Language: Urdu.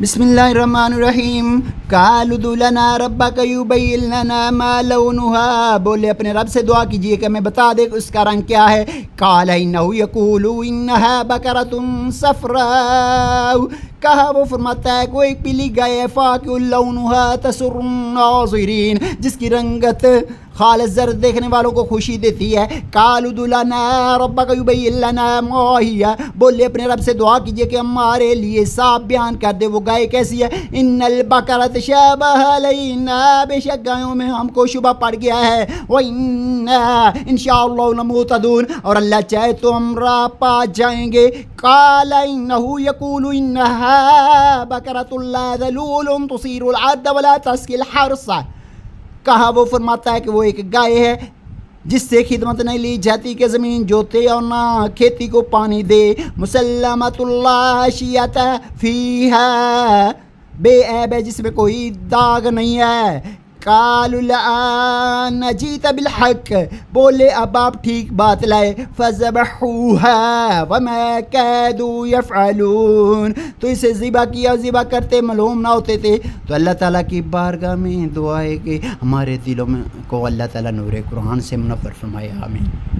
بسم اللہ الرحمن الرحیم قالوا ادع لنا ربک یبین لنا ما لونها، بولے اپنے رب سے دعا کیجئے کہ ہمیں بتا دے اس کا رنگ کیا ہے. قال انہ یقول انہا بقرۃ صفراء، کہا وہ فرماتا ہے کوئی پیلی گائے فاقع لونها تسر الناظرین، جس کی رنگت خالص زر دیکھنے والوں کو خوشی دیتی ہے. قالوا ادع لنا ربک یبین لنا ما ہی، بولے اپنے رب سے دعا کیجئے کہ ہمارے لیے صاف بیان کر دے وہ گائے کیسی ہے. ان البقرۃ تشابہ علینا، بے شک گایوں میں ہم کو شبہ پڑ گیا ہے. وَإِنَّا انشاءاللہ لمہتدون، اور اللہ چاہے تو ہم راہ پا جائیں گے. قال انہ یقول انہا بقرۃ لا ذلول تصیر العرض ولا تسقی الحرث، کہا وہ فرماتا ہے کہ وہ ایک گائے ہے جس سے خدمت نہیں لی جاتی کہ زمین جوتے اور نہ کھیتی کو پانی دے. مسلمۃ لا شیۃ فیہا، بے عیب ہے جس میں کوئی داغ نہیں ہے. قالوا الآن جئت بالحق، بولے اب آپ ٹھیک بات لائے. فذبحوها وما كادوا يفعلون، تو اسے ذبح کیا، ذبح کرتے معلوم نہ ہوتے تھے. تو اللہ تعالیٰ کی بارگاہ میں دعا ہے کہ ہمارے دلوں میں کو اللہ تعالیٰ نور قرآن سے منور فرمائے. آمین.